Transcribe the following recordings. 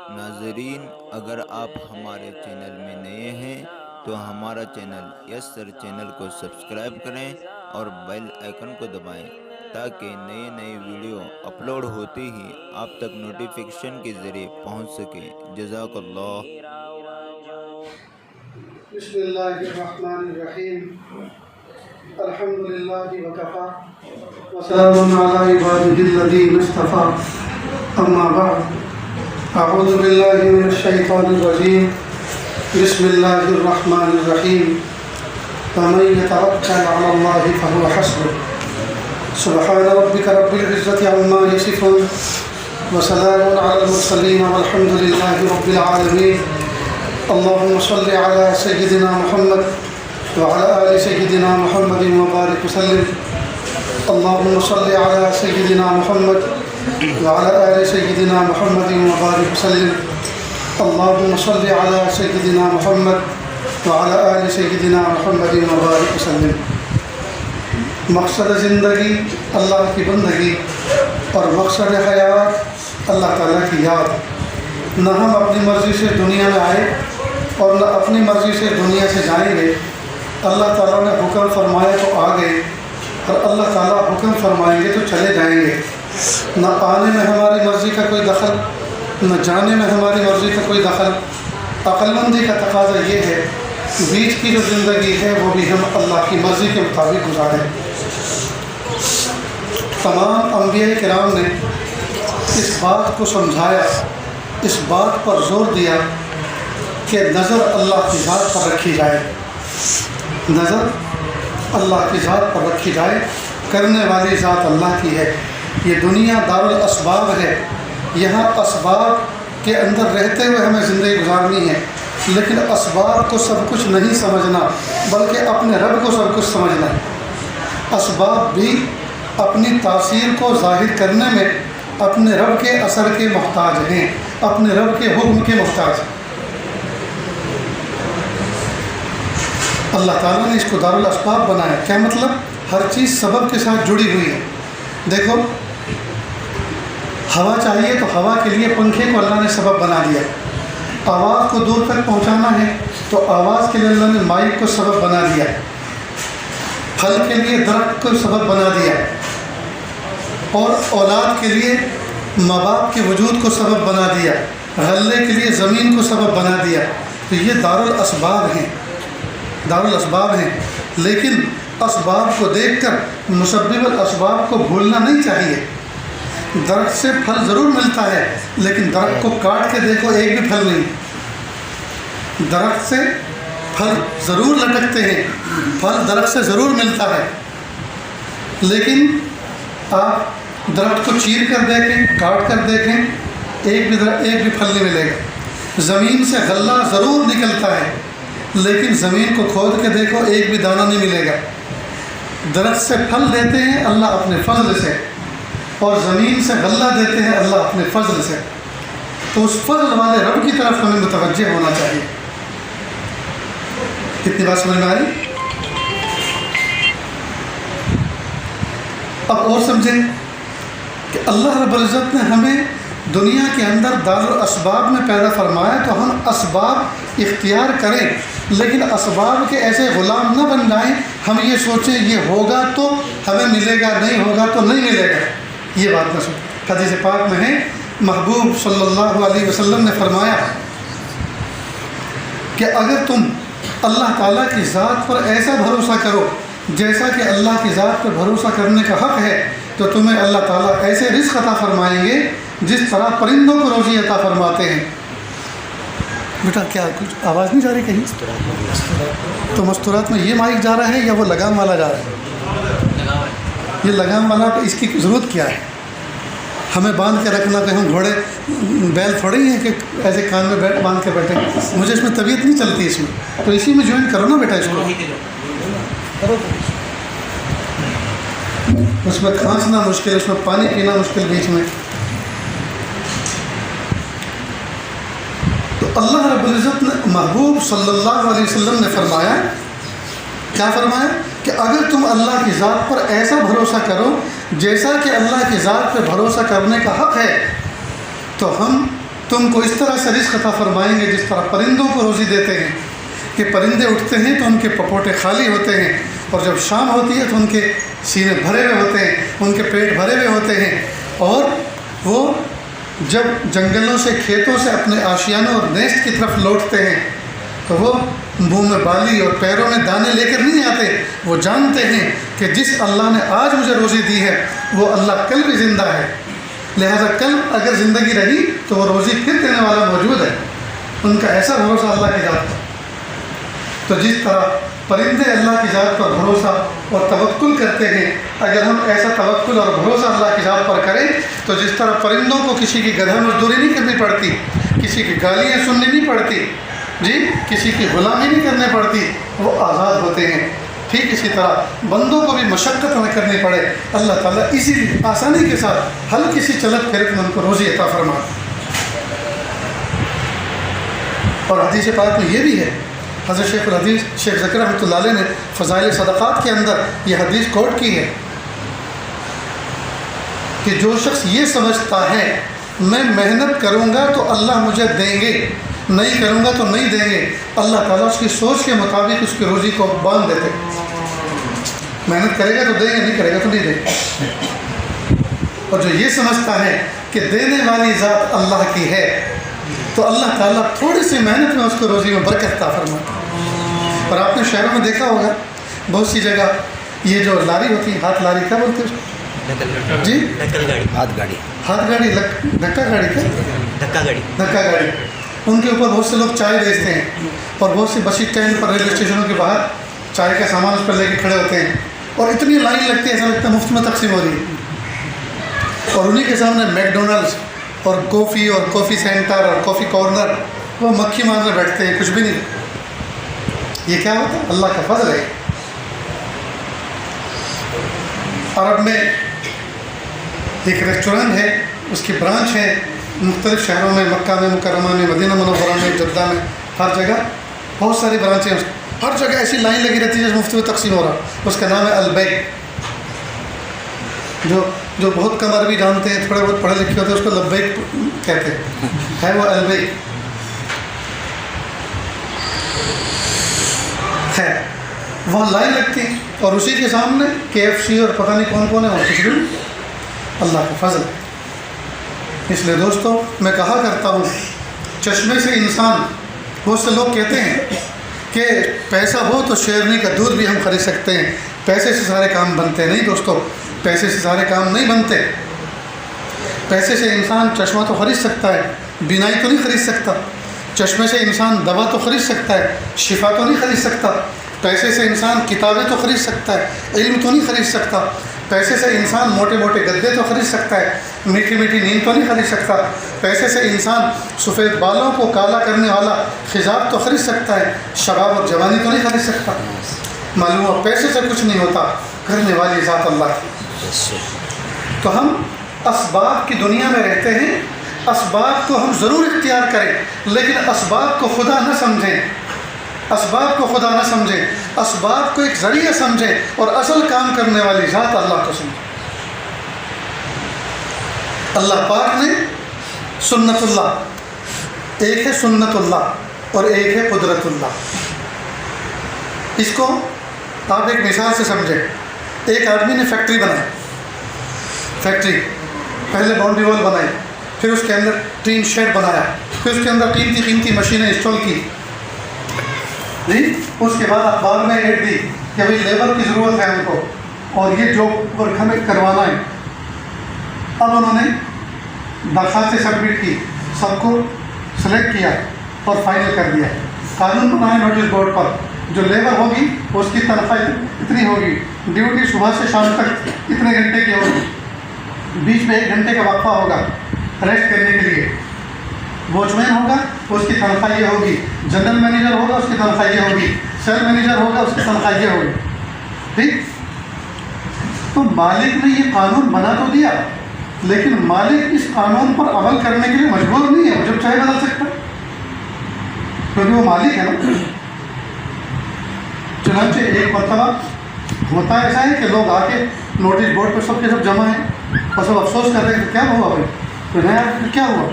ناظرین، اگر آپ ہمارے چینل میں نئے ہیں تو ہمارا چینل یس سر چینل کو سبسکرائب کریں اور بیل آئیکن کو دبائیں تاکہ نئے نئے ویڈیو اپلوڈ ہوتے ہی آپ تک نوٹیفیکیشن کے ذریعے پہنچ سکیں۔ جزاک اللہ۔ بسم اللہ الرحمن الرحیم۔ الحمد للہ وکفا وسلام علی عبادہ الذین اصطفیٰ، اما بعد، اعوذ باللہ من الشیطان الرجیم، بسم اللہ الرحمن الرحیم۔ ومن یتوکل علی اللہ فہو حسبہ، سبحان ربک رب العزۃ عما یصفون وسلام علی المرسلین والحمد للہ رب العالمین۔ اللهم صل على سيدنا محمد وعلى آل سيدنا محمد وبارك وسلم۔ اللهم صل على سيدنا محمد وعلى آل سيدنا محمد وبارك وسلم۔ اللهم صل على سيدنا محمد وعلى آل سيدنا محمد وبارك وسلم۔ مقصد زندگی اللہ کی بندگی اور مقصد حیات اللہ تعالیٰ کی یاد۔ نہ ہم اپنی مرضی سے دنیا میں آئے اور نہ اپنی مرضی سے دنیا سے جائیں گے۔ اللہ تعالیٰ نے حکم فرمایا تو آ گئے، اور اللہ تعالیٰ حکم فرمائیں گے تو چلے جائیں گے۔ نہ آنے میں ہماری مرضی کا کوئی دخل، نہ جانے میں ہماری مرضی کا کوئی دخل۔ عقل مندی کا تقاضا یہ ہے بیچ کی جو زندگی ہے وہ بھی ہم اللہ کی مرضی کے مطابق گزاریں۔ تمام انبیاء کرام نے اس بات کو سمجھایا، اس بات پر زور دیا کہ نظر اللہ کی ذات پر رکھی جائے، نظر اللہ کی ذات پر رکھی جائے۔ کرنے والی ذات اللہ کی ہے۔ یہ دنیا دار الاسباب ہے، یہاں اسباب کے اندر رہتے ہوئے ہمیں زندگی گزارنی ہے، لیکن اسباب کو سب کچھ نہیں سمجھنا بلکہ اپنے رب کو سب کچھ سمجھنا ہے۔ اسباب بھی اپنی تاثیر کو ظاہر کرنے میں اپنے رب کے اثر کے محتاج ہیں، اپنے رب کے حکم کے محتاج ہیں۔ اللہ تعالیٰ نے اس کو دار الاسباب بنایا۔ کیا مطلب؟ ہر چیز سبب کے ساتھ جڑی ہوئی ہے۔ دیکھو، ہوا چاہیے تو ہوا کے لیے پنکھے کو اللہ نے سبب بنا دیا۔ آواز کو دور تک پہنچانا ہے تو آواز کے لیے اللہ نے مائک کو سبب بنا دیا۔ پھل کے لیے درخت کو سبب بنا دیا، اور اولاد کے لیے ماں باپ کے وجود کو سبب بنا دیا، غلے کے لیے زمین کو سبب بنا دیا۔ تو یہ دار الاسباب ہیں، دار الاسباب ہیں۔ لیکن اسباب کو دیکھ کر مسبب الاسباب کو بھولنا نہیں چاہیے۔ درخت سے پھل ضرور ملتا ہے، لیکن درخت کو کاٹ کے دیکھو ایک بھی پھل نہیں۔ درخت سے پھل ضرور لٹکتے ہیں، پھل درخت سے ضرور ملتا ہے، لیکن آپ درخت کو چیر کر دیکھیں، کاٹ کر دیکھیں، ایک بھی پھل نہیں ملے گا۔ زمین سے غلہ ضرور نکلتا ہے، لیکن زمین کو کھود کے دیکھو ایک بھی دانہ نہیں ملے گا۔ درخت سے پھل دیتے ہیں اللہ اپنے فضل سے، اور زمین سے غلہ دیتے ہیں اللہ اپنے فضل سے۔ تو اس فضل والے رب کی طرف ہمیں متوجہ ہونا چاہیے۔ کتنی بات سمجھ میں آ رہی؟ اب اور سمجھیں کہ اللہ رب العزت نے ہمیں دنیا کے اندر دار الاسباب میں پیدا فرمایا تو ہم اسباب اختیار کریں، لیکن اسباب کے ایسے غلام نہ بن جائیں ہم یہ سوچیں یہ ہوگا تو ہمیں ملے گا، نہیں ہوگا تو نہیں ملے گا۔ یہ بات نہ سوچیں۔ حدیث پاک میں ہے، محبوب صلی اللہ علیہ وسلم نے فرمایا کہ اگر تم اللہ تعالیٰ کی ذات پر ایسا بھروسہ کرو جیسا کہ اللہ کی ذات پر بھروسہ کرنے کا حق ہے، تو تمہیں اللہ تعالیٰ ایسے رزق عطا فرمائیں گے جس طرح پرندوں کو روزی عطا فرماتے ہیں۔ بیٹا کیا کچھ آواز نہیں جا رہی کہیں؟ تو مستورات میں یہ مائک جا رہا ہے یا وہ لگام والا جا رہا ہے؟ یہ لگام والا، اس کی ضرورت کیا ہے؟ ہمیں باندھ کے رکھنا کہ ہم گھوڑے بیل تھوڑے ہی ہیں کہ ایسے کان میں باندھ کے بیٹھے۔ مجھے اس میں طبیعت نہیں چلتی، اس میں تو اسی میں جوائن کرو نا بیٹا، اس کو اس میں کھانسنا مشکل، اس میں پانی پینا مشکل بیچ میں۔ تو اللہ رب العزت نے محبوب صلی اللہ علیہ وسلم نے فرمایا، کیا فرمایا کہ اگر تم اللہ کی ذات پر ایسا بھروسہ کرو جیسا کہ اللہ کی ذات پہ بھروسہ کرنے کا حق ہے، تو ہم تم کو اس طرح سے رزق عطا فرمائیں گے جس طرح پرندوں کو روزی دیتے ہیں کہ پرندے اٹھتے ہیں تو ان کے پپوٹے خالی ہوتے ہیں، اور جب شام ہوتی ہے تو ان کے سینے بھرے ہوئے ہوتے ہیں، ان کے پیٹ بھرے ہوئے ہوتے ہیں، اور وہ جب جنگلوں سے کھیتوں سے اپنے آشیانوں اور نیست کی طرف لوٹتے ہیں تو وہ منہ میں بالی اور پیروں میں دانے لے کر نہیں آتے، وہ جانتے ہیں کہ جس اللہ نے آج مجھے روزی دی ہے وہ اللہ کل بھی زندہ ہے، لہٰذا کل اگر زندگی رہی تو وہ روزی پھر دینے والا موجود ہے۔ ان کا ایسا بھروسہ اللہ کی ذات پر۔ تو جس طرح پرندے اللہ کی ذات پر بھروسہ اور توکل کرتے ہیں، اگر ہم ایسا توکل اور بھروسہ اللہ کی ذات پر کریں تو جس طرح پرندوں کو کسی کی گدھا مزدوری نہیں کرنی پڑتی، کسی کی گالیاں سننی نہیں پڑتی، کسی کی غلامی نہیں کرنی پڑتی، وہ آزاد ہوتے ہیں، ٹھیک اسی طرح بندوں کو بھی مشقت نہ کرنی پڑے، اللہ تعالیٰ اسی آسانی کے ساتھ ہلکی سی چلت پھرت میں ان کو روزی عطا فرماتا۔ اور حدیث پاک میں یہ بھی ہے، حضرت شیخ الحدیث شیخ ذکر رحمۃ اللہ علیہ نے فضائل صدقات کے اندر یہ حدیث کوٹ کی ہے کہ جو شخص یہ سمجھتا ہے میں محنت کروں گا تو اللہ مجھے دیں گے، نہیں کروں گا تو نہیں دیں گے، اللہ تعالیٰ اس کی سوچ کے مطابق اس کی روزی کو باندھ دیتے، محنت کرے گا تو دیں گے، نہیں کرے گا تو نہیں دیں گے۔ اور جو یہ سمجھتا ہے کہ دینے والی ذات اللہ کی ہے تو اللہ تعالیٰ تھوڑی سی محنت میں اس کو روزی میں برکت عطا فرماتا ہے۔ اور آپ نے شہروں میں دیکھا ہوگا بہت سی جگہ یہ جو لاری ہوتی ہے، ہاتھ لاری کیا بولتے ہیں جی؟ ہاتھ گاڑی دھکا گاڑی کا دھکا گاڑی، ان کے اوپر بہت سے لوگ چائے بیچتے ہیں، اور بہت سی بس اسٹینڈ پر ریلوے اسٹیشنوں کے باہر چائے کا سامان اس پر لے کے کھڑے ہوتے ہیں، اور اتنی لائن لگتی ہے ایسا لگتا ہے مفت میں تقسیم ہو رہی ہے، اور انہی کے سامنے میک ڈونلڈس اور کافی سینٹر اور کافی کارنر وہ مکھی مارنے بیٹھتے ہیں، کچھ بھی نہیں۔ یہ کیا ہوتا ہے؟ اللہ کا فضل ہے۔ عرب میں ایک ریسٹورینٹ ہے، اس کی برانچ ہے مختلف شہروں میں، مکہ میں، مکرمہ میں، مدینہ منورہ میں، جدہ میں، ہر جگہ بہت ساری برانچیں ہیں، ہر جگہ ایسی لائن لگی رہتی ہے جیسے مفت میں تقسیم ہو رہا۔ اس کا نام ہے البیک۔ جو بہت کم عربی جانتے ہیں، تھوڑے بہت پڑھے لکھے ہوتے ہیں، اس کو لبیک کہتے ہیں، ہے وہ البیک ہے۔ وہاں لائن لگتی ہے اور اسی کے سامنے KFC اور پتہ نہیں کون کون ہے، اور کچھ بھی اللہ کا فضل ہے۔ اس لیے دوستو میں کہا کرتا ہوں، چشمے سے انسان، بہت سے لوگ کہتے ہیں کہ پیسہ ہو تو شیرنی کا دودھ بھی ہم خرید سکتے ہیں، پیسے سے سارے کام بنتے ہیں۔ نہیں دوستو، پیسے سے سارے کام نہیں بنتے۔ پیسے سے انسان چشمہ تو خرید سکتا ہے، بینائی تو نہیں خرید سکتا۔ چشمے سے انسان دوا تو خرید سکتا ہے، شفا تو نہیں خرید سکتا۔ پیسے سے انسان کتابیں تو خرید سکتا ہے، علم تو نہیں خرید سکتا۔ پیسے سے انسان موٹے موٹے گدے تو خرید سکتا ہے، میٹھی میٹھی نیند تو نہیں خرید سکتا۔ پیسے سے انسان سفید بالوں کو کالا کرنے والا خضاب تو خرید سکتا ہے، شباب اور جوانی تو نہیں خرید سکتا۔ معلوم ہو پیسے سے کچھ نہیں ہوتا، کرنے والی ذات اللہ کی۔ تو ہم اسباب کی دنیا میں رہتے ہیں، اسباب کو ہم ضرور اختیار کریں، لیکن اسباب کو خدا نہ سمجھیں، اسباب کو خدا نہ سمجھیں، اسباب کو ایک ذریعہ سمجھیں، اور اصل کام کرنے والی ذات اللہ کو سمجھیں۔ اللہ پاک نے سنت اللہ، ایک ہے سنت اللہ اور ایک ہے قدرت اللہ۔ اس کو آپ ایک مثال سے سمجھیں۔ ایک آدمی نے فیکٹری بنائی، فیکٹری پہلے باؤنڈری وال بنائی، پھر اس کے اندر ٹین شیڈ بنایا، پھر اس کے اندر قیمتی مشینیں انسٹال کی، اس کے بعد اخبار میں ایڈ دی کہ بھائی لیبر کی ضرورت ہے ہم کو، اور یہ جاب ورک ہمیں کروانا ہے۔ اب انہوں نے درخواستیں سبمٹ کی، سب کو سلیکٹ کیا اور فائنل کر دیا، قانون بنایا نوٹس بورڈ پر، جو لیبر ہوگی اس کی تنخواہ اتنی ہوگی، ڈیوٹی صبح سے شام تک اتنے گھنٹے کی ہوگی، بیچ میں 1 گھنٹے کا وقفہ ہوگا ریسٹ کرنے کے لیے، واچ مین ہوگا اس کی تنخواہ یہ ہوگی، جنرل مینیجر ہوگا اس کی تنخواہ یہ ہوگی، سیل مینیجر ہوگا اس کی تنخواہ یہ ہوگی، ٹھیک۔ تو مالک نے یہ قانون بنا تو دیا، لیکن مالک اس قانون پر عمل کرنے کے لیے مجبور نہیں ہے، وہ جب چاہے بدل سکتا ہے، کیونکہ وہ مالک ہے نا۔ چنانچہ ایک مرتبہ ہوتا ایسا ہے کہ لوگ آ کے نوٹس بورڈ پر سب کے سب جمع ہیں اور سب افسوس کر رہے ہیں کہ کیا ہوا بھائی، تو نیا کیا ہوا،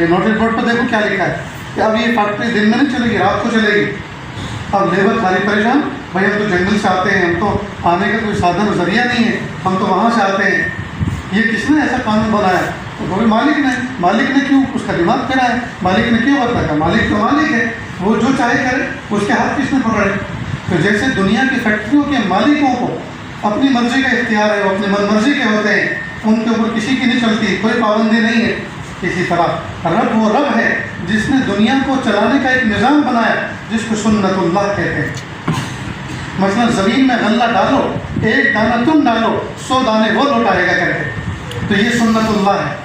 نوٹس بورڈ پر دیکھو کیا لکھا ہے کہ اب یہ فیکٹری دن میں نہیں چلے گی، رات کو چلے گی. اب لیبر ساری پریشان، بھائی ہم تو جنگل سے آتے ہیں، ہم تو آنے کا کوئی سادھن ذریعہ نہیں ہے، ہم تو وہاں سے آتے ہیں، یہ کس نے ایسا قانون بنایا؟ تو بولے مالک نے. مالک نے کیوں؟ اس کا دماغ پھرا ہے. مالک نے کیوں بتایا؟ مالک تو مالک ہے، وہ جو چاہے کرے، اس کے ہاتھ کس نے پکڑے؟ تو جیسے دنیا کی فیکٹریوں کے مالکوں کو اپنی مرضی کا اختیار ہے، وہ اپنی من مرضی کے ہوتے ہیں، ان کے اوپر کسی کی نہیں چلتی، کوئی پابندی نہیں ہے. اسی طرح رب وہ رب ہے جس نے دنیا کو چلانے کا ایک نظام بنایا جس کو سنت اللہ کہتے ہیں. مثلا زمین میں غلہ ڈالو، ایک دانہ تم ڈالو، 100 دانے وہ لوٹائے گا کر کے. تو یہ سنت اللہ ہے.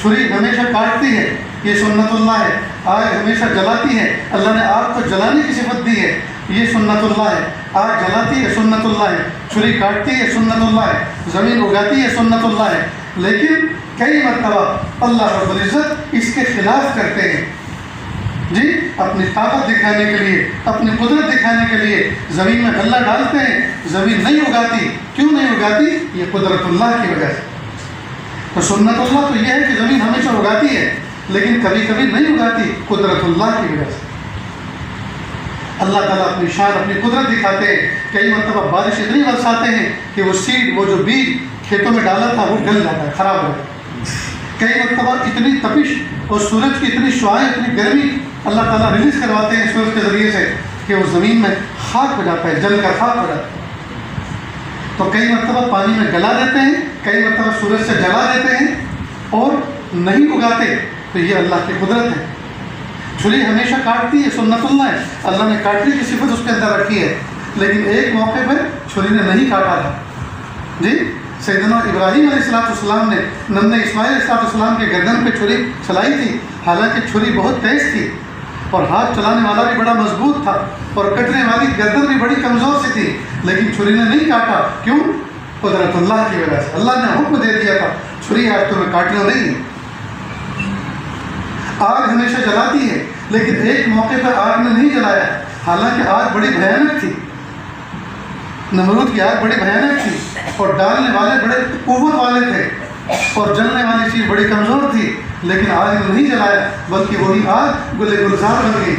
چھری ہمیشہ کاٹتی ہے، یہ سنت اللہ ہے. آگ ہمیشہ جلاتی ہے، اللہ نے آگ کو جلانے کی صفت دی ہے، یہ سنت اللہ ہے. آگ جلاتی ہے، سنت اللہ ہے. چھری کاٹتی ہے، سنت اللہ ہے. زمین اگاتی ہے، سنت اللہ ہے. لیکن کئی مرتبہ اللہ رب العزت اس کے خلاف کرتے ہیں جی، اپنی طاقت دکھانے کے لیے، اپنی قدرت دکھانے کے لیے زمین میں غلہ ڈالتے ہیں، زمین نہیں اگاتی. کیوں نہیں اگاتی؟ یہ قدرت اللہ کی وجہ سے. تو سنت اللہ تو یہ ہے کہ زمین ہمیشہ اگاتی ہے، لیکن کبھی کبھی نہیں اگاتی، قدرت اللہ کی وجہ سے. اللہ تعالیٰ اپنی شان، اپنی قدرت دکھاتے ہیں. کئی مرتبہ بارش اتنی برساتے ہیں کہ وہ سیڈ، وہ جو بیج کھیتوں میں ڈالا تھا وہ گل جاتا ہے، خراب ہو جاتا ہے. کئی مرتبہ اتنی تپش اور سورج کی اتنی شعاعیں، اتنی گرمی اللہ تعالیٰ ریلیز کرواتے ہیں سورج کے ذریعے سے کہ وہ زمین میں خاک ہو جاتا ہے، جل کر خاک ہو جاتا ہے. تو کئی مرتبہ پانی میں گلا دیتے ہیں، کئی مرتبہ سورج سے جلا دیتے ہیں اور نہیں اگاتے. تو یہ اللہ کی قدرت ہے. چھری ہمیشہ کاٹتی ہے، سنت اللہ ہے. اللہ نے کاٹنے کی صفت اس کے اندر رکھی ہے، لیکن ایک موقع پر چھری نے نہیں کاٹا تھا جی. سیدنا ابراہیم علیہ السلام نے ننھے اسماعیل علیہ السلام کے گردن پہ چھری چلائی تھی. حالانکہ چھری بہت تیز تھی اور ہاتھ چلانے والا بھی بڑا مضبوط تھا اور کٹنے والی گردن بھی بڑی کمزور سی تھی، لیکن چھری نے نہیں کاٹا. کیوں؟ قدرت اللہ کی وجہ سے. اللہ نے حکم دے دیا تھا چھری آج تمہیں کاٹنا نہیں. آگ ہمیشہ جلاتی ہے، لیکن ایک موقع پر آگ نے نہیں جلایا، حالانکہ آگ بڑی بھیانک تھی. نمرود کی آگ بڑی بھیانک تھی اور ڈالنے والے بڑے قوت والے تھے اور جلنے والی چیز بڑی کمزور تھی، لیکن آگ نے نہیں جلایا، بلکہ وہی آگ گل گلزار بن گئی.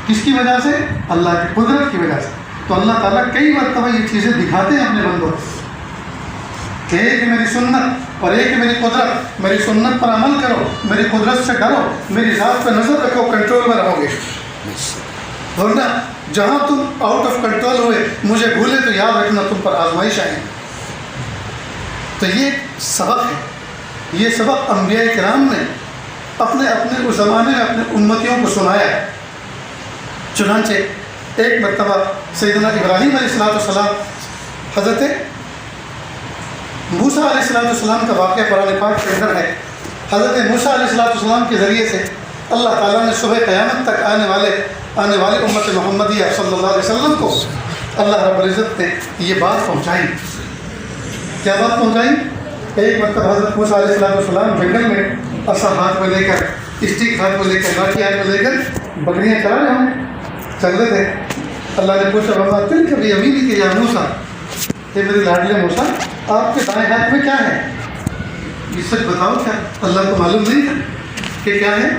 کس کی وجہ سے؟ اللہ کی قدرت کی وجہ سے. تو اللہ تعالیٰ کئی مرتبہ یہ چیزیں دکھاتے ہیں اپنے بندوں کہ ایک میری سنت اور ایک میری قدرت. میری سنت پر عمل کرو، میری قدرت سے ڈرو، میری ذات پہ نظر رکھو، کنٹرول میں رہو گے. ورنہ جہاں تم آؤٹ آف کنٹرول ہوئے، مجھے بھولے، تو یاد رکھنا تم پر آزمائش آئیں. تو یہ سبق ہے، یہ سبق انبیاء کرام نے اپنے اس زمانے میں اپنے امتیوں کو سنایا ہے. چنانچہ ایک مرتبہ سیدنا ابراہیم علیہ السلام، حضرت موسیٰ علیہ السلام کا واقعہ قرآن پاک کے اندر ہے. حضرت موسیٰ علیہ السلام کے ذریعے سے اللہ تعالیٰ نے صبح قیامت تک آنے والے امت محمدیہ صلی اللہ علیہ وسلم کو اللہ رب العزت نے یہ بات پہنچائی. کیا بات پہنچائی؟ ایک مرتبہ حضرت موسیٰ علیہ السلام جنگل میں عصا ہاتھ میں لے کر، اسٹک ہاتھ میں لے کر، لاٹھی ہاتھ میں لے کر بکریاں چلا رہے ہوں، چل رہے تھے. اللہ نے پوچھا وما تلک بیمینک یا موسیٰ، یہ میرے لاڈلے موسیٰ آپ کے دائیں ہاتھ میں کیا ہے؟ یہ سچ بتاؤ، کیا اللہ کو معلوم نہیں تھا کہ کیا ہے؟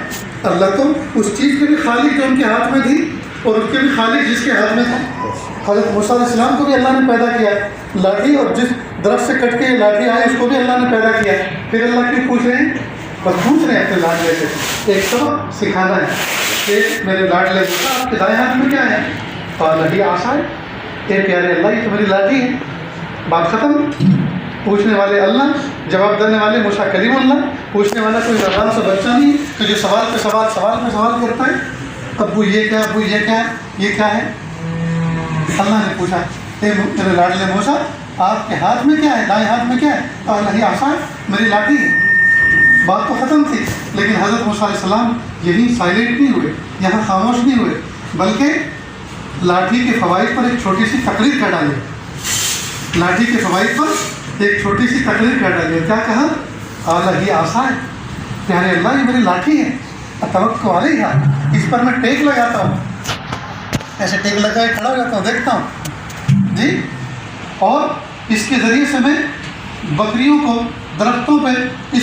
اللہ تو اس چیز کے بھی خالق جو ان کے ہاتھ میں تھی اور اس کے بھی خالق جس کے ہاتھ میں تھا. حضرت موسیٰ علیہ السلام کو بھی اللہ نے پیدا کیا لاٹھی، اور جس درخت سے کٹ کے یہ لاٹھی آئی اس کو بھی اللہ نے پیدا کیا. پھر اللہ کیوں پوچھ رہے ہیں؟ بس پوچھ رہے ہیں اپنے لاڈلے سے، ایک سبق سکھانا ہے کہ میرے لاڈلے موسیٰ آپ کے دائیں ہاتھ میں کیا ہے؟ قال ہی عصا، اے پیارے اللہ یہ تو میری لاٹھی ہے. بات ختم. پوچھنے والے اللہ، جواب دینے والے موسیٰ کریم اللہ. پوچھنے والا کوئی نادان سا بچہ نہیں کہ جو سوال پہ سوال کرتا ہے. ابو یہ کیا، ابو یہ کیا، یہ کیا ہے؟ اللہ نے پوچھا اے میرے لاڈلے موسیٰ آپ کے ہاتھ میں کیا ہے، دائیں ہاتھ میں کیا ہے؟ قال ہی عصا، میری لاٹھی ہے. بات تو ختم تھی، لیکن حضرت موسیٰ علیہ السلام یہی سائلنٹ نہیں ہوئے، یہاں خاموش نہیں ہوئے، بلکہ لاٹھی کے فوائد پر ایک چھوٹی سی تقریر کر ڈالی. لاٹھی کے فوائد پر ایک چھوٹی سی تقریر کر ڈالی. کیا کہا؟ قال ہی عصا، پیارے اللہ یہ میری لاٹھی ہے، اتوکل علیہا، اس پر میں ٹیک لگاتا ہوں، ایسے ٹیک لگا کے کھڑا ہو جاتا ہوں، دیکھتا ہوں جی. اور اس کے ذریعے سے میں بکریوں کو درختوں پہ اس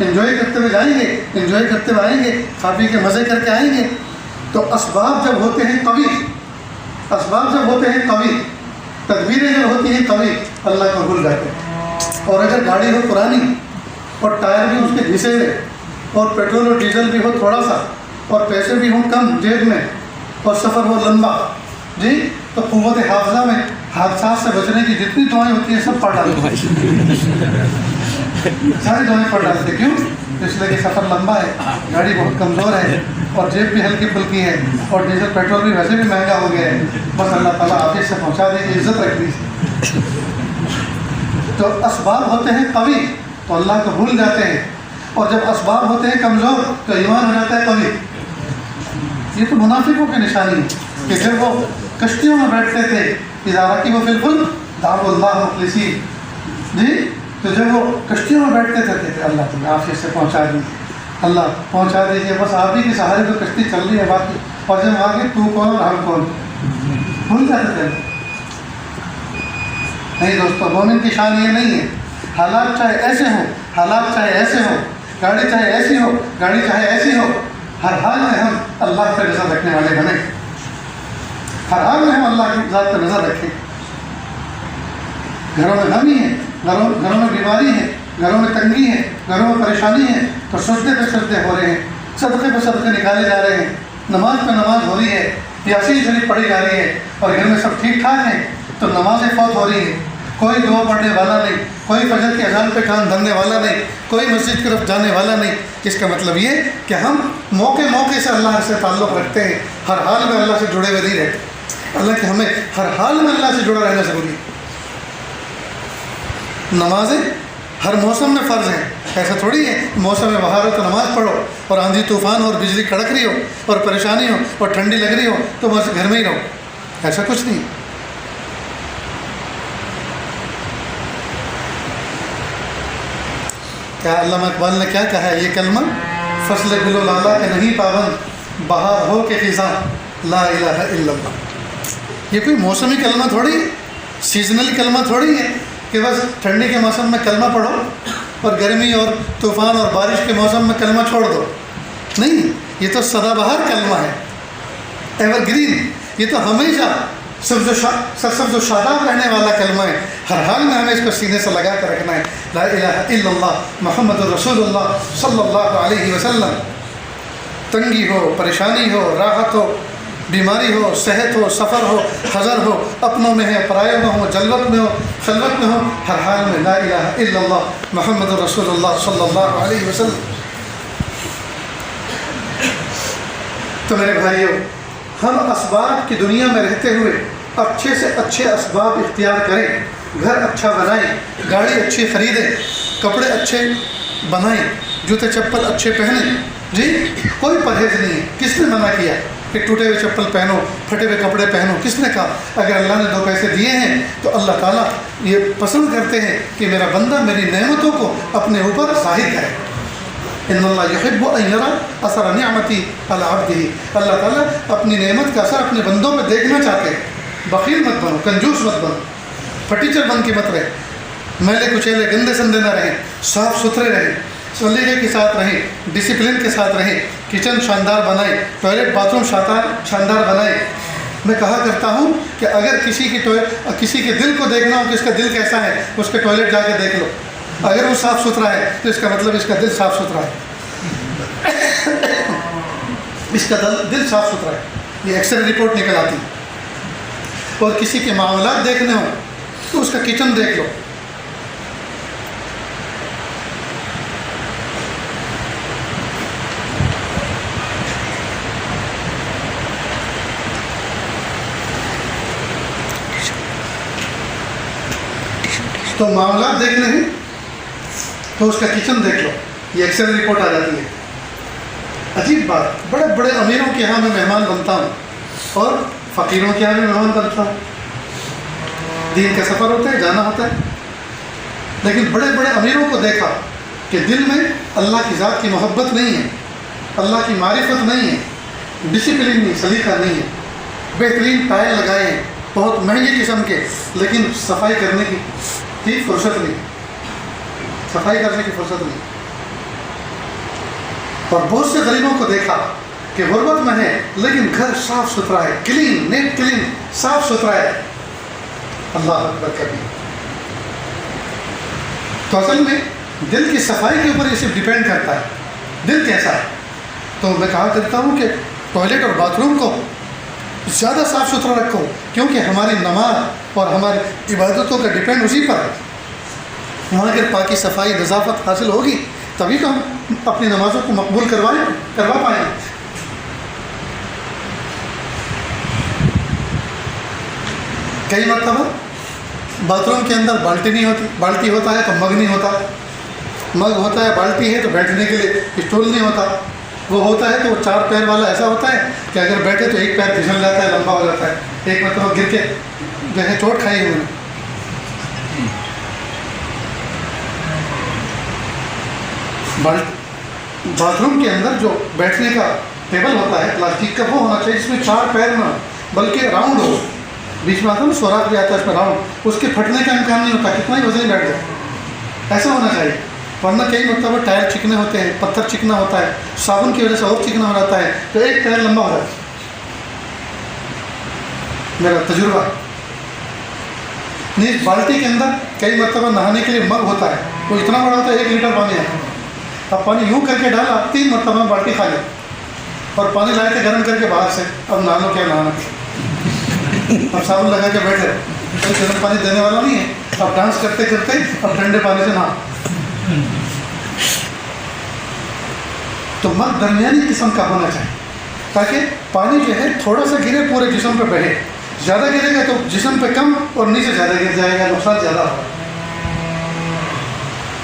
انجوائے کرتے ہوئے جائیں گے، انجوائے کرتے ہوئے آئیں گے، کھا پی کے مزے کر کے آئیں گے۔ تو اسباب جب ہوتے ہیں قوی، اسباب جب ہوتے ہیں قوی، تدبیریں جب ہوتی ہیں قوی، اللہ کو بھول جاتے ہیں۔ اور اگر گاڑی ہو پرانی اور ٹائر بھی اس کے گھسے ہوئے اور پیٹرول اور ڈیزل بھی ہو تھوڑا سا اور پیسے بھی ہوں کم جیب میں اور سفر ہو لمبا، جی، تو قوت حافظہ میں حادثات سے بچنے کی جتنی دعائیں ہوتی ہیں سب پڑھ ڈالتے، ساری دعائیں پڑھ ڈالتے۔ کیوں؟ اس لیے کہ سفر لمبا ہے، گاڑی بہت کمزور ہے اور جیب بھی ہلکی پھلکی ہے اور ڈیزل پیٹرول بھی ویسے بھی مہنگا ہو گیا ہے، بس اللہ تعالیٰ آفیت سے پہنچا دے کی عزت رکھ دی۔ تو اسباب ہوتے ہیں قوی تو اللہ کو بھول جاتے ہیں، اور جب اسباب ہوتے ہیں کمزور تو ایمان ہو جاتا ہے قوی۔ یہ تو منافقوں کی نشانی ہے کہ جب وہ کشتیوں میں بیٹھتے تھے، اذا رکبوا فی الفلک دعوا اللہ مخلصین، جی، تو جب وہ کشتیوں میں بیٹھتے تھے کہتے اللہ تعالیٰ عافیت سے پہنچا دیجیے، اللہ پہنچا دیجیے، بس آپ ہی کے سہارے تو کشتی چل رہی ہے باقی، اور جب آگے تو کون اور ہم کون، بھول جاتے تھے۔ نہیں دوستو، مومن کی شان یہ نہیں ہے، حالات چاہے ایسے ہوں، حالات چاہے ایسے ہوں، گاڑی چاہے ایسی ہو، گاڑی چاہے ایسی ہو، ہر حال میں ہم اللہ پہ نظر رکھنے والے بنیں، ہر حال میں ہم اللہ کی ذات پہ نظر رکھیں۔ گھروں میں غمی ہے، گھروں میں بیماری ہے، گھروں میں تنگی ہے، گھروں میں پریشانی ہے، تو سجدے پہ سجدے ہو رہے ہیں، صدقے پہ صدقے نکالے جا رہے ہیں، نماز پہ نماز ہو رہی ہے، یاسین شریف پڑھی جا رہی ہے، اور گھر میں سب ٹھیک ٹھاک ہیں، تو نمازیں فوت ہو رہی ہیں، کوئی دعا پڑھنے والا نہیں، کوئی فجر کی اذان پہ کان دھرنے والا نہیں، کوئی مسجد کی طرف جانے والا نہیں۔ اس کا مطلب یہ کہ ہم موقع سے اللہ سے تعلق رکھتے ہیں، ہر حال میں اللہ سے جڑے ہوئے نہیں رہتے۔ اللہ کہ ہمیں ہر حال میں اللہ سے جڑا رہنا ضروری ہے۔ نمازیں ہر موسم میں فرض ہیں، ایسا تھوڑی ہے موسم بہار ہو تو نماز پڑھو اور آندھی طوفان اور بجلی کڑک رہی ہو اور پریشانی ہو اور ٹھنڈی لگ رہی ہو تو بس گھر میں ہی رہو، ایسا کچھ نہیں۔ کیا علامہ اقبال نے کیا کہا ہے یہ کلمہ؟ فصل گل و لالا کے نہیں پابند، بہار ہو کے خزاں، لا الہ الا اللہ۔ یہ کوئی موسمی کلمہ تھوڑی ہے، سیزنل کلمہ تھوڑی ہے کہ بس ٹھنڈی کے موسم میں کلمہ پڑھو اور گرمی اور طوفان اور بارش کے موسم میں کلمہ چھوڑ دو، نہیں، یہ تو سدا بہار کلمہ ہے، ایور گرین، یہ تو ہمیشہ سبز و شاداب رہنے والا کلمہ ہے۔ ہر حال میں ہمیں اس کو سینے سے لگا کر رکھنا ہے، لا الہ الا اللہ محمد الرسول اللہ صلی اللہ علیہ وسلم۔ تنگی ہو، پریشانی ہو، راحت ہو، بیماری ہو، صحت ہو، سفر ہو، حضر ہو، اپنوں میں ہے، پرایوں میں ہو، جلوت میں ہو، خلوت میں ہو، ہر حال میں لا الہ الا اللہ محمد الرسول اللہ صلی اللہ علیہ وسلم۔ تو میرے بھائیوں، ہم اسباب کی دنیا میں رہتے ہوئے اچھے سے اچھے اسباب اختیار کریں، گھر اچھا بنائیں، گاڑی اچھی خریدیں، کپڑے اچھے بنائیں، جوتے چپل اچھے پہنیں، جی، کوئی پرہیز نہیں ہے۔ کس نے منع کیا کہ ٹوٹے ہوئے چپل پہنو، پھٹے ہوئے کپڑے پہنو؟ کس نے کہا؟ اگر اللہ نے 2 پیسے دیے ہیں تو اللہ تعالیٰ یہ پسند کرتے ہیں کہ میرا بندہ میری نعمتوں کو اپنے اوپر ظاہر کرے۔ ان اللہ یحب ان یری اثر نعمتی علی عبدہ، اللہ تعالیٰ اپنی نعمت کا اثر اپنے بندوں میں دیکھنا چاہتے ہیں۔ بخیل مت بنو، کنجوس مت بنو، پھٹیچر بن کے مت رہے، میلے کچیلے گندے سندے نہ رہیں، صاف ستھرے رہیں، سلیقے کے ساتھ رہیں، ڈسپلن کے ساتھ رہیں، کچن شاندار بنائیں، ٹوائلٹ باتھ روم شاندار بنائیں۔ میں کہا کرتا ہوں کہ اگر کسی کے دل کو دیکھنا ہو کہ اس کا دل کیسا ہے، اس کے ٹوائلٹ جا کے دیکھ لو، اگر وہ صاف ستھرا ہے تو اس کا مطلب اس کا دل صاف ستھرا ہے، اس کا دل صاف ستھرا ہے، یہ ایکس رے رپورٹ نکل آتی ہے۔ اور کسی کے معاملات دیکھنے ہوں تو اس کا کچن دیکھ لو، تو معاملات دیکھنے ہیں تو اس کا کچن دیکھ لو، یہ ایکس رے رپورٹ آ جاتی ہے۔ عجیب بات، بڑے بڑے امیروں کے یہاں میں مہمان بنتا ہوں اور فقیروں کے یہاں بھی مہمان بنتا ہوں، دین کا سفر ہوتا ہے، جانا ہوتا ہے، لیکن بڑے بڑے امیروں کو دیکھا کہ دل میں اللہ کی ذات کی محبت نہیں ہے، اللہ کی معرفت نہیں ہے، ڈسپلن نہیں، سلیقہ نہیں ہے، بہترین ٹائل لگائے ہیں بہت مہنگے قسم کے، لیکن صفائی کرنے کی فرصت نہیں، صفائی کرنے کی فرصت نہیں۔ اور بہت سے غریبوں کو دیکھا کہ غربت میں ہے لیکن گھر صاف ستھرا ہے، کلین، نیٹ کلین، صاف ستھرا ہے. اللہ اکبر کبھی. تو اصل میں دل کی صفائی کے اوپر یہ صرف ڈیپینڈ کرتا ہے دل کیسا ہے. تو میں کہا کرتا ہوں کہ ٹوائلٹ اور باتھ روم کو زیادہ صاف ستھرا رکھو، کیونکہ ہماری نماز اور ہماری عبادتوں کا ڈیپینڈ اسی پر ہے. وہاں اگر پاکی صفائی نظافت حاصل ہوگی تبھی تو ہم اپنی نمازوں کو مقبول کروا پائیں. کئی مرتبہ باتھ روم کے اندر بالٹی نہیں ہوتی، بالٹی ہوتا ہے تو مگ نہیں ہوتا، مگ ہوتا ہے بالٹی ہے تو بیٹھنے کے لیے اسٹول نہیں ہوتا، وہ ہوتا ہے تو وہ 4 پیر والا ایسا ہوتا ہے کہ اگر بیٹھے تو ایک پیر پھسل جاتا ہے، لمبا ہو جاتا ہے. ایک مرتبہ گر کے جو ہے چوٹ کھائی انہوں نے. باتھ روم کے اندر جو بیٹھنے کا ٹیبل ہوتا ہے پلاسٹک کا، وہ ہونا چاہیے جس میں 4 پیر نہ بلکہ راؤنڈ ہو، بیچ میں آتا ہے نا سوراخ بھی آتا ہے اس میں راؤنڈ، اس کے پھٹنے کا امکان نہیں ہوتا، کتنا ہی وزن بیٹھ جائے. ایسا ہونا چاہیے. ورنہ کئی مرتبہ ٹائر چکنے ہوتے ہیں، پتھر چکنا ہوتا ہے، صابن کی وجہ سے اور چکنا ہو جاتا ہے تو ایک پیر لمبا ہو جاتا ہے. میرا تجربہ نہیں. بالٹی کے اندر کئی مرتبہ نہانے کے لیے مگ ہوتا ہے، وہ اتنا بڑا ہوتا ہے 1 لیٹر پانی ہے. اب پانی یوں کر کے ڈالا 3 مرتبہ بالٹی خالی، اور پانی لائے تھے گرم کر کے باہر سے. اب نہا لو کیا نہانا، اب صابن لگا کے بیٹھے، کوئی گرم پانی دینے والا نہیں ہے. اب ڈانس کرتے کرتے اب ٹھنڈے پانی سے نہا. تو مگ درمیانی قسم کا ہونا چاہیے تاکہ پانی جو ہے تھوڑا سا گرے پورے جسم پہ بہے. زیادہ گرے گا تو جسم پہ کم اور نیچے زیادہ گر جائے گا، نقصان زیادہ ہوگا.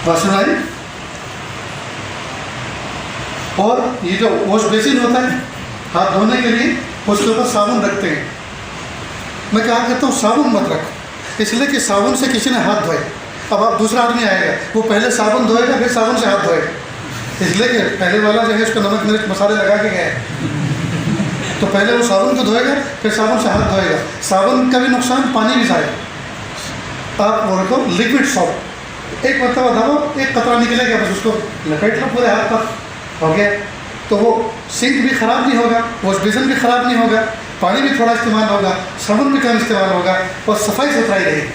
بات سنائی. اور یہ جو واش بیسن ہوتا ہے ہاتھ دھونے کے لیے، اس کے اوپر صابن رکھتے ہیں. میں کہا کرتا ہوں صابن مت رکھو، اس لیے کہ صابن سے کسی نے ہاتھ دھوئے. اب آپ دوسرا آدمی آئے گا، وہ پہلے صابن دھوئے گا پھر صابن سے ہاتھ دھوئے گا، اس لیے کہ پہلے والا جو ہے اس کو نمک مرچ مسالے لگا کے گئے، تو پہلے وہ صابن کو دھوئے گا پھر صابن سے ہاتھ دھوئے گا. صابن کا بھی نقصان، پانی بھی ضائع. آپ وہ رکھو لکوڈ صاف، ایک مرتبہ دھو، ایک قطرہ نکلے گا، بس اس کو لپیٹ لو پورے ہاتھ پر، ہو گیا. تو وہ سنک بھی خراب نہیں ہوگا، واش بیسن بھی خراب نہیں ہوگا، پانی بھی تھوڑا استعمال ہوگا، صابن بھی کم استعمال ہوگا، اور صفائی ستھرائی رہے گی.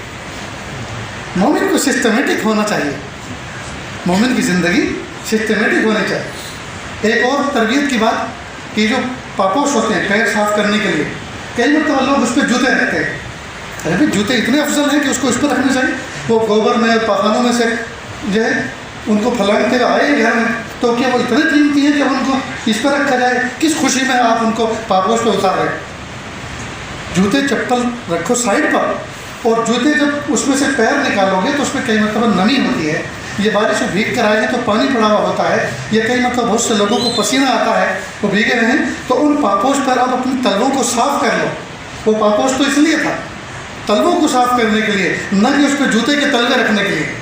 مومن کو سسٹمیٹک ہونا چاہیے، مومن کی زندگی سسٹمیٹک ہونی چاہیے. ایک اور تربیت کی بات کہ جو پاپوش ہوتے ہیں پیر صاف کرنے کے لیے، کئی مرتبہ لوگ اس پہ جوتے رکھتے ہیں. ارے بھائی جوتے اتنے افضل ہیں کہ اس کو اس پہ رکھنے چاہیے. وہ گوبر میں اور پاخانوں میں سے جو ہے ان کو پھلانگتے آئے گھر میں، تو کیا وہ اتنے قیمتی ہیں کہ ان کو اس پہ رکھا جائے؟ کس خوشی میں آپ ان کو پاپوش پہ اتار رہے ہیں؟ جوتے چپل رکھو سائڈ پر، اور جوتے جب اس میں سے پیر نکالو گے تو اس میں کئی مرتبہ نمی ہوتی ہے. یہ بارش میں بھیگ کر آئے ہیں تو پانی پڑا ہوا ہوتا ہے، یہ کئی مرتبہ بہت سے لوگوں کو پسینہ آتا ہے، وہ بھیگے رہیں، تو ان پاپوش پر آپ اپنے تلووں کو صاف کر لو. وہ پاپوش تو اس لیے تھا تلووں کو صاف کرنے کے لیے، نہ کہ اس پہ جوتے کے تلوے رکھنے کے لیے.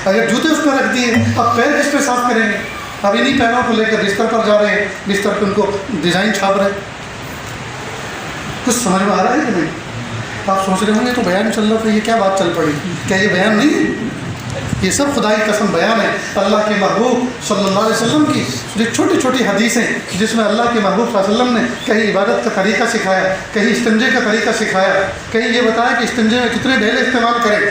اگر جوتے اس پہ رکھ دیے اب پیر کس پہ صاف کریں گے؟ اب انہیں پیروں کو لے کر بستر پر جا رہے ہیں، بستر پہ ان کو ڈیزائن چھاپ رہے ہیں. کچھ سمجھ میں آ رہا ہے کہ نہیں؟ آپ سوچ رہے ہوں گے تو بیان چل رہا تھا، یہ کیا بات چل پڑی؟ کیا یہ بیان نہیں ہے؟ یہ سب خدائی قسم بیان ہے. اللہ کے محبوب صلی اللہ علیہ وسلم کی جو چھوٹی چھوٹی حدیثیں جس میں اللہ کے محبوب صلی اللہ علیہ وسلم نے کہیں عبادت کا طریقہ سکھایا، کہیں استنجے کا طریقہ سکھایا، کہیں یہ بتایا کہ استنجے میں کتنے ڈھیلے استعمال کریں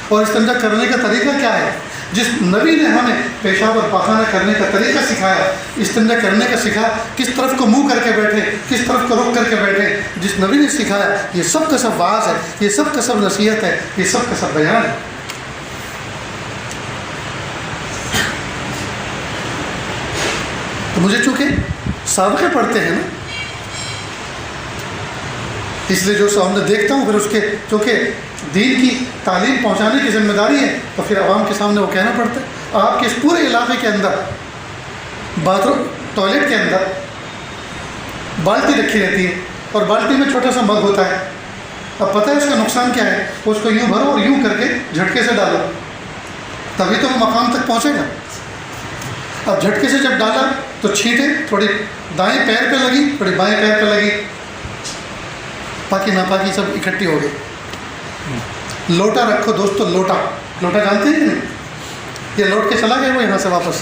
اور استنجا کرنے کا طریقہ کیا ہے. جس نبی نے ہمیں پیشاب اور پاخانہ کرنے کا طریقہ سکھایا، استنجا کرنے کا سکھایا، کس طرف کو منہ کر کے بیٹھے، کس طرف کو رخ کر کے بیٹھے، جس نبی نے سکھایا، یہ سب کا سب واعظ ہے، یہ سب کا سب نصیحت ہے، یہ سب کا سب بیان ہے. تو مجھے چونکہ سابقے پڑھتے ہیں نا، اس لیے جو سامنے دیکھتا ہوں پھر اس کے چونکہ دین کی تعلیم پہنچانے کی ذمہ داری ہے تو پھر عوام کے سامنے وہ کہنا پڑتا ہے. آپ کے اس پورے علاقے کے اندر باتھ روم ٹوائلٹ کے اندر بالٹی رکھی رہتی ہے اور بالٹی میں چھوٹا سا مگ ہوتا ہے. اب پتہ ہے اس کا نقصان کیا ہے؟ اس کو یوں بھرو اور یوں کر کے جھٹکے سے ڈالو، تبھی تو وہ مقام تک پہنچے گا. اب جھٹکے سے جب ڈالا تو چھینٹیں تھوڑی دائیں پیر پہ لگی، تھوڑی بائیں پیر پہ لگی، پاکی ناپاکی سب اکٹھی ہو گئی. لوٹا رکھو دوستو، لوٹا جانتے ہیں نہیں؟ یہ لوٹ کے چلا گیا وہ یہاں سے واپس.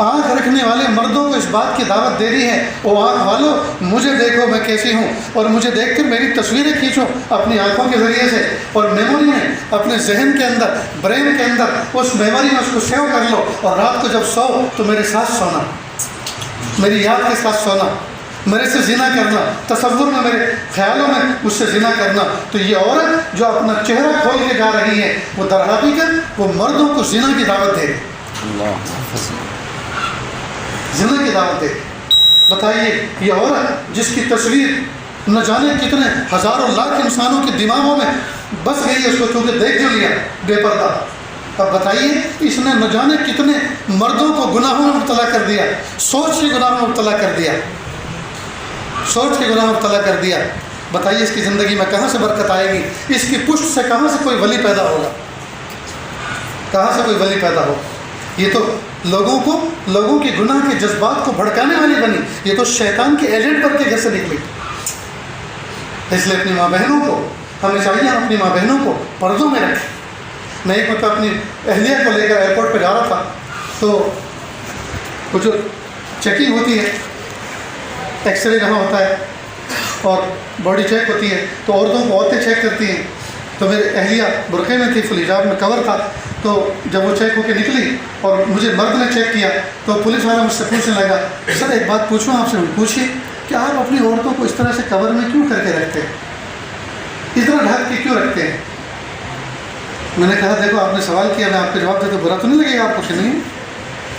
آنکھ رکھنے والے مردوں کو اس بات کی دعوت دے دی ہے، او آنکھ والوں مجھے دیکھو میں کیسی ہوں، اور مجھے دیکھ کر میری تصویریں کھینچو اپنی آنکھوں کے ذریعے سے، اور میموری میں اپنے ذہن کے اندر، برین کے اندر اس میموری میں اس کو سیو کر لو، اور رات کو جب سو تو میرے ساتھ سونا، میری یاد کے ساتھ سونا، میرے سے زنا کرنا، تصور میں میرے خیالوں میں مجھ سے زنا کرنا۔ تو یہ عورت جو اپنا چہرہ کھول کے جا رہی ہے وہ در حقیقت وہ مردوں کو زنا کی دعوت دے رہی، زنا کی دعوت دے۔ بتائیے یہ عورت جس کی تصویر نہ جانے کتنے ہزاروں لاکھ انسانوں کے دماغوں میں بس گئی ہے، اس کو چونکہ دیکھ جو لیا بے پردہ، اب بتائیے اس نے نہ جانے کتنے مردوں کو گناہوں میں مبتلا کر دیا، سوچ کے گناہوں میں مبتلا کر دیا، سوچ کے گناہ میں مبتلا کر دیا۔ بتائیے اس کی زندگی میں کہاں سے برکت آئے گی؟ اس کی پشت سے کہاں سے کوئی ولی پیدا ہوگا؟ کہاں سے کوئی ولی پیدا ہو؟ یہ تو لوگوں کے گناہ کے جذبات کو بھڑکانے والی بنی، یہ تو شیطان کے ایجنٹ پر کے گھر سے نکلی۔ اس لیے اپنی ماں بہنوں کو ہمیں چاہیے ہم اپنی ماں بہنوں کو پردوں میں رکھیں۔ میں ایک مرتبہ اپنی اہلیہ کو لے کر ایئرپورٹ پہ جا رہا تھا، تو وہ جو چیکنگ ہوتی ہے، ایکس رے جہاں ہوتا ہے اور باڈی چیک ہوتی ہے، تو عورتوں کو عورتیں چیک کرتی ہیں، تو میرے اہلیہ برقعے میں تھی، فل حجاب میں کور تھا، تو جب وہ چیک ہو کے نکلی اور مجھے مرد نے چیک کیا تو پولیس والا مجھ سے پوچھنے لگا، سر ایک بات پوچھوں آپ سے؟ پوچھیے کہ آپ اپنی عورتوں کو اس طرح سے کور میں کیوں کر کے رکھتے ہیں، اس طرح ڈھک کے کیوں رکھتے ہیں؟ میں نے کہا دیکھو آپ نے سوال کیا، میں آپ کا جواب دے تو برا تو نہیں لگے گا آپ کو کہ نہیں؟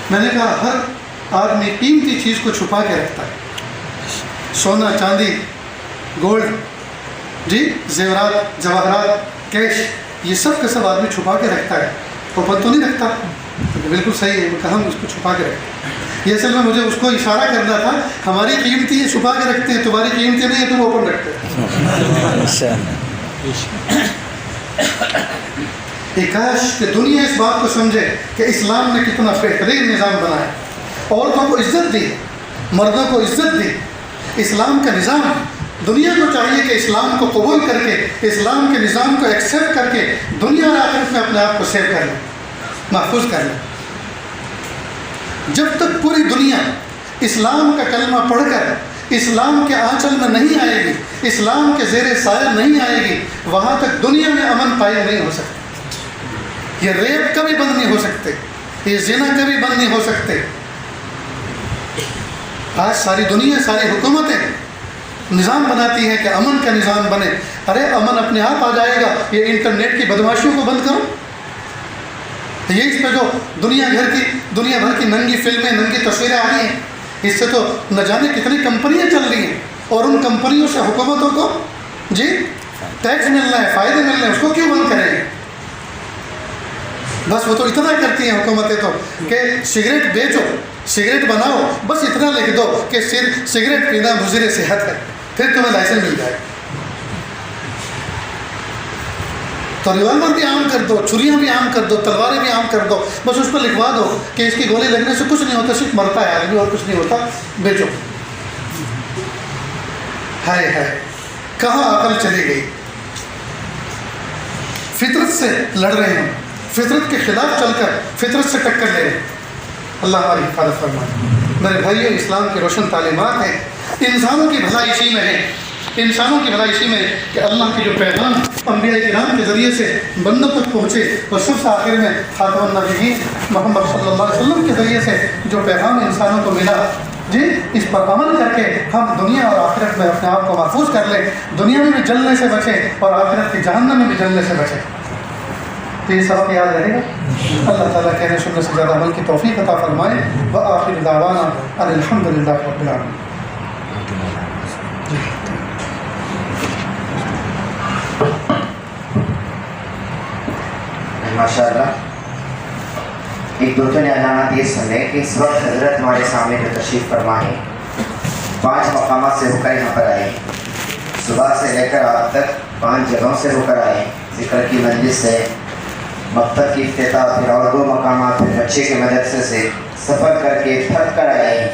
میں نے کہا ہر آدمی قیمتی چیز کو چھپا کے رکھتا ہے، سونا چاندی گولڈ، جی زیورات جواہرات کیش، یہ سب کا سب آدمی چھپا کے رکھتا ہے، اوپن تو نہیں رکھتا۔ بالکل صحیح ہے، میں کہا ہم اس کو چھپا کے رکھتے، یہ اصل میں مجھے اس کو اشارہ کرنا تھا، ہماری قیمتی یہ چھپا کے رکھتے ہیں، تمہاری قیمتی نہیں ہے تم اوپن رکھتے ہیں۔ کاش کہ دنیا اس بات کو سمجھے کہ اسلام نے کتنا بہترین نظام بنایا، عورتوں کو عزت دی، مردوں کو عزت دی، اسلام کا نظام۔ دنیا کو چاہیے کہ اسلام کو قبول کر کے، اسلام کے نظام کو ایکسیپٹ کر کے دنیا اور آخرت میں اپنے آپ کو سیو کر لیں، محفوظ کر لیں۔ جب تک پوری دنیا اسلام کا کلمہ پڑھ کر اسلام کے آنچل میں نہیں آئے گی، اسلام کے زیر سایہ نہیں آئے گی، وہاں تک دنیا میں امن قائم نہیں ہو سکتا۔ یہ ریپ کبھی بند نہیں ہو سکتے، یہ زنا کبھی بند نہیں ہو سکتے۔ آج ساری دنیا، ساری حکومتیں نظام بناتی ہیں کہ امن کا نظام بنے، ارے امن اپنے آپ آ جائے گا، یہ انٹرنیٹ کی بدماشیوں کو بند کرو۔ یہ اس پہ جو دنیا بھر کی ننگی فلمیں، ننگی تصویریں آ رہی ہیں، اس سے تو نہ جانے کتنی کمپنیاں چل رہی ہیں، اور ان کمپنیوں سے حکومتوں کو جی ٹیکس مل رہا ہے، فائدے مل رہے ہیں، اس کو کیوں بند کریں گے؟ بس وہ تو اتنا کرتی ہیں حکومتیں تو کہ سگریٹ بیچو، سگریٹ بناؤ، بس اتنا لکھ دو کہ سگریٹ پینا مضر صحت ہے، پھر تمہیں لائسنس مل جائے گا۔ تو ریوالور بھی عام کر دو، چھریاں بھی عام کر دو، تلواریں بھی عام کر دو، بس اس پر لکھوا دو کہ اس کی گولی لگنے سے کچھ نہیں ہوتا، صرف مرتا ہے آدمی اور کچھ نہیں ہوتا، بیچو۔ ہائے ہائے کہاں عقل چلی گئی؟ فطرت سے لڑ رہے ہیں، فطرت کے خلاف چل کر فطرت سے ٹکر لے رہے ہیں۔ اللہ ہماری حفاظت فرمائے۔ میرے بھائیو، اسلام کی روشن تعلیمات ہیں، انسانوں کی بھلائی اسی میں ہے، انسانوں کی بھلائی اسی میں ہے کہ اللہ کے جو پیغام انبیاء کرام کے ذریعے سے بندوں تک پہنچے، اور سب سے آخر میں خاتم النبیین محمد صلی اللہ علیہ وسلم کے ذریعے سے جو پیغام انسانوں کو ملا، جی اس پر عمل کر کے ہم دنیا اور آخرت میں اپنے آپ کو محفوظ کر لیں، دنیا میں بھی جلنے سے بچیں اور آخرت کی جہنم میں بھی جلنے سے بچیں۔ تو یہ سبق یاد رہے گا۔ اللہ تعالیٰ کہنے سننے سے زیادہ عمل کی توفیق عطا فرمائے۔ وآخر دعوانا ان الحمد للہ رب العالمین۔ ماشاء اللہ، ایک دوستوں نے علامات یہ سن لیں کہ اس وقت حضرت ہمارے سامنے جو تشریف فرما ہے، 5 مقامات سے ہو کر یہاں پر آئے، صبح سے لے کر آج تک 5 جگہوں سے ہو کر آئے، ذکر کی مجلس سے، مکتب کی افتتاح، پھر اور 2 مقامات، پھر بچے کے مدرسے سے سفر کر کے تھک کر آئے۔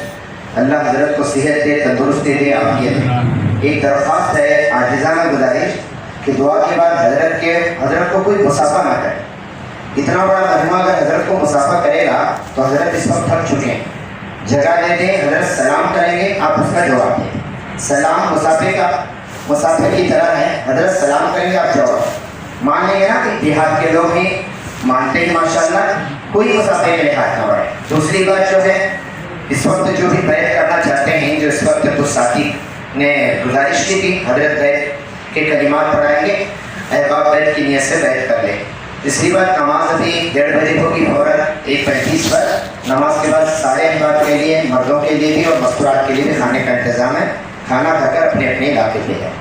اللہ حضرت کو صحت دے، تندرستی دے، عافیت دے۔ ایک درخواست ہے، عاجزانہ گزارش کہ دعا کے بعد حضرت کو کوئی مسافہ نہ کرے۔ اتنا بڑا مجمع اگر حضرت کو مسافہ کرے گا تو حضرت اس وقت تھک چکے ہیں، جگہ دے دیں، حضرت سلام کریں گے، آپ اس کا جواب دیں۔ سلام مسافر کی طرح ہے، حضرت سلام کریں گے، آپ جواب مان لیں گے نا کہ دیہات کے لوگ ہیں، مانتے ہیں ماشاءاللہ، کوئی مسافر میرے ہاتھ نہ بڑھے۔ دوسری بات جو ہے، اس وقت جو بھی بیعت کرنا چاہتے ہیں، جو اس وقت کچھ ساتھی نے گزارش کی تھی، حضرت بیعت کے کلمات پڑھائیں گے، احباب بیعت کی نیت سے بیعت کر لیں۔ تیسری بات، نماز ابھی 1:30 بجے ہوگی، فوراً 1:35 پر نماز کے بعد سارے احباب کے لیے، مردوں کے لیے بھی اور مستورات کے لیے بھی کھانے کا انتظام ہے، کھانا کھا کر اپنے اپنے علاقے پہ جائیں۔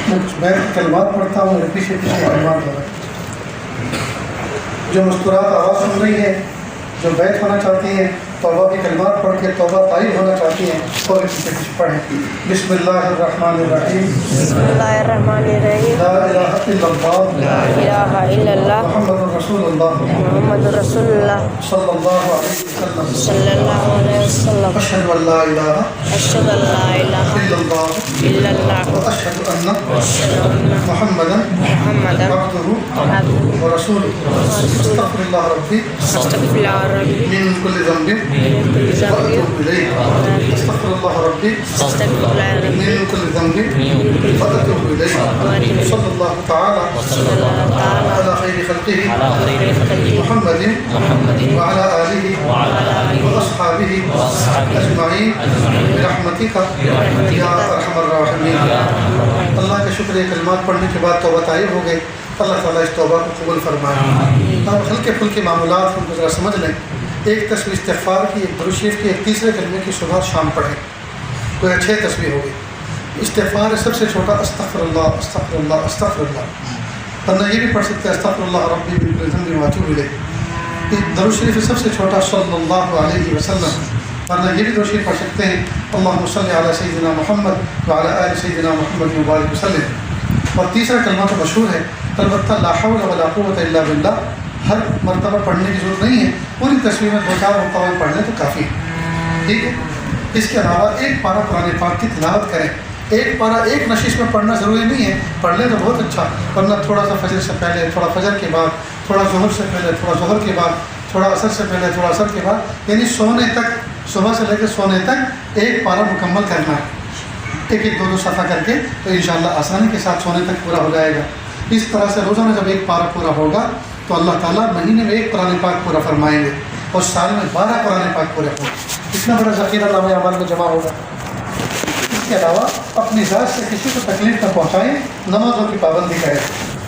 میں کچھ بیت کے کلمات پڑھتا ہوں، میرے پیچھے کلمات ہو رہے ہیں۔ جو مستورات آواز سن رہی ہے، جو بیت ہونا چاہتی ہیں، توبہ کے کلمات پڑھ کے توبہ طائب ہونا چاہتی ہیں، اور پیچھے کچھ پڑھیں۔ بسم اللہ الرحمن الرحیم، بسم اللہ الرحمن الرحیم، لا الہ الا اللہ، لا الہ الا اللہ، محمد رسول اللہ، محمد رسول اللہ صلی اللہ علیہ وسلم، صلی اللہ علیہ وسلم، اشہد ان لا الہ اشہد ان لا الہ الا اللہ الا اللہ، واشہد ان اشہد ان محمدا محمد عبدہ عبدہ ورسولہ، استغفر اللہ ربی استغفر اللہ ربی من کل ذنب من کل ذنب واتوب الیہ، استغفر اللہ ربی استغفر اللہ ربی من كل ذنب وأتوب إليه، صلى الله تعالى صلی اللہ تعالی على خير خلقه خیر خلقہ محمد وعلى آله وأصحابه أجمعين برحمتك يا أرحم الراحمين۔ اللہ کا شکر ہے، کلمات پڑھنے کے بعد توبہ طائب ہو گئی، اللہ تعالیٰ اس توبہ کو قبول فرمائے۔ اب ہلکے پھلکے معاملات ہم ذرا سمجھ لیں۔ ایک تسبیح استغفار کی، ایک درود شریف کی، ایک تیسرے کلمے کی صبح شام پڑھیں، کوئی 6 تسبیح ہوگی۔ استغفار سب سے چھوٹا، استغفر اللہ استغفر اللہ استغفر اللہ، ورنہ یہ بھی پڑھ سکتے ہیں استغفر اللہ ربی من کل ذنب واتوب الیہ۔ درود شریف سب سے چھوٹا، صلی اللہ علیہ وسلم، ورنہ یہ بھی درود شریف پڑھ سکتے ہیں اللہم صلی علی سیدنا محمد وعلی آل سیدنا محمد وبارک وسلم۔ اور تیسرا کلمہ تو مشہور ہے، البتہ لا حول ولا قوت الا باللہ ہر مرتبہ پڑھنے کی ضرورت نہیں ہے، پوری تصویر میں 2-4 مرتبہ پڑھ لیں تو کافی ہے، ٹھیک ہے۔ اس کے علاوہ ایک پارہ قرآن پاک کی تلاوت کریں، ایک پارہ ایک نشست میں پڑھنا ضروری نہیں ہے، پڑھ لیں تو بہت اچھا، ورنہ تھوڑا سا فجر سے پہلے، تھوڑا فجر کے بعد، تھوڑا ظہر سے پہلے، تھوڑا ظہر کے بعد، تھوڑا عصر سے پہلے، تھوڑا عصر کے بعد، یعنی سونے تک، صبح سے لے کے سونے تک ایک پارہ مکمل کرنا ہے، ایک 2 صفحہ کر کے، تو انشاءاللہ آسانی کے ساتھ سونے تک پورا ہو جائے گا۔ اس طرح سے روزانہ جب ایک پارہ پورا ہوگا تو اللہ تعالیٰ مہینے میں 1 قرآن پاک پورا فرمائیں گے، اور سال میں 12 قرآن پاک پورے ہوں گے۔ اتنا بڑا ذخیرہ نامہ اعمال میں جمع ہوگا۔ اس کے علاوہ اپنی ذات سے کسی کو تکلیف نہ پہنچائیں، نمازوں کی پابندی کریں،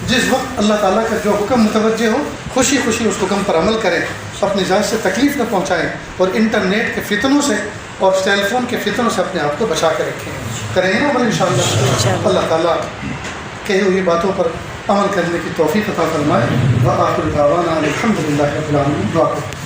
جس وقت اللہ تعالیٰ کا جو حکم متوجہ ہو خوشی خوشی اس حکم پر عمل کریں، اپنی ذات سے تکلیف نہ پہنچائیں، اور انٹرنیٹ کے فتنوں سے اور سیل فون کے فتنوں سے اپنے آپ کو بچا کے رکھیں۔ کریں گے نا عمل انشاءاللہ؟ اللہ تعالیٰ کہی ہوئی باتوں پر عمل کرنے کی توفیق عطا فرمائے۔ وآخر دعوانا الحمدللہ رب العالمین۔ دعا کریں۔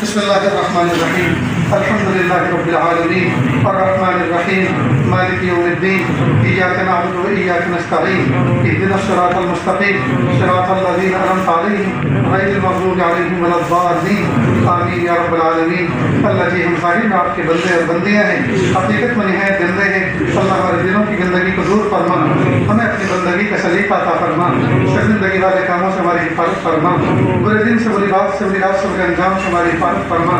بسم اللہ الرحمن الرحیم، الحمد للہ رب العالمین، الرحمن الرحیم، مالک یوم الدین، ایاک نعبد و ایاک نستعین، اہدنا الصراط المستقیم، صراط الذین انعمت علیہم غیر المغضوب علیہم ولا الضالین، آمین یا رب العالمین۔ اللہ جی، ہم ظاہر میں آپ کے بندے اور بندیاں ہیں، حقیقت میں نہایت گندے ہیں، اللہ ہمارے دلوں کی گندگی کو دور فرما، ہمیں اپنی بندگی کا سلیقہ عطا فرما، شرمندگی والے کاموں سے ہماری حفاظت فرما، برے دن سے، بری بات سے، بری رات سے، برے انجام سے ہماری حفاظت فرما،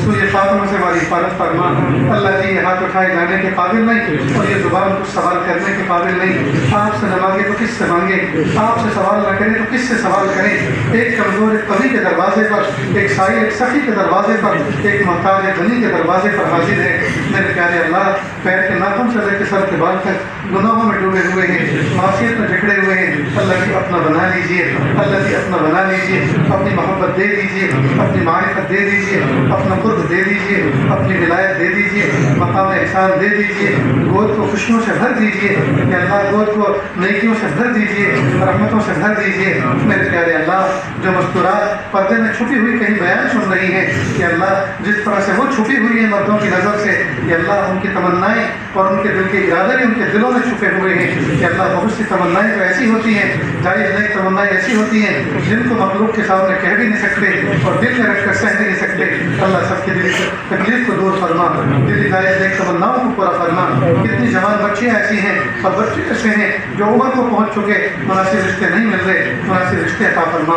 سوء خاتمہ سے ہماری حفاظت فرما۔ اللہ جی، یہ ہاتھ اٹھائے جانے کے قابل نہیں، اور یہ زبان کچھ سوال کرنے کے قابل نہیں، آپ سے نہ مانگے تو کس سے مانگے، آپ سے سوال نہ کریں تو کس سے سوال کریں۔ ایک کمزور ایک قوی کے دروازے پر، ایک سائی ایک سخی کے دروازے پر، ایک محتاج ایک غنی کے دروازے پر حاضر ہے۔ میرے پیارے اللہ، پیر کے ناخن سے لے کے سر کے بال تک گناہوں میں ڈوبے ہوئے ہیں، معصیت میں جکڑے ہوئے ہیں، اللہ جی اپنا بنا لیجیے، اللہ جی اپنا بنا لیجیے، اپنی محبت دے دیجیے، اپنی معرفت دے دیجیے، اپنا قرب دے دیجیے، اپنی ولایت دے دیجیے، مقام احسان دے دیجیے، گود کو خوشیوں سے بھر دیجیے، کہ اللہ گود کو نیکیوں سے بھر دیجیے، رحمتوں سے بھر دیجیے۔ میرے پیارے اللہ، جو مستورات پردے میں چھپی ہوئی کہیں بیان سن رہی ہیں، کہ اللہ جس طرح سے وہ چھپی ہوئی ہیں مردوں کی نظر سے، کہ اللہ ان کی تمنائیں اور ان کے دل کے ارادے بھی ان کے دلوں میں چھپے ہوئے ہیں، کہ اللہ بہت سی تمنائیں تو ایسی ہوتی ہیں، جائز نیک تمنائیں ایسی ہوتی ہیں جن کو مخلوق کے سامنے کہہ بھی نہیں سکتے اور دل میں رکھ کر سہ بھی نہیں سکتے۔ اللہ سب کے دل سے تکلیف کو دور فرما، دلی جائز نیک تمناؤں کو پورا فرما۔ کتنی جوان بچیاں ایسی ہیں اور بچے ایسے ہیں جو عمر کو پہنچ چکے، مناسب رشتے نہیں مل رہے، مناسب رشتے عطا فرما۔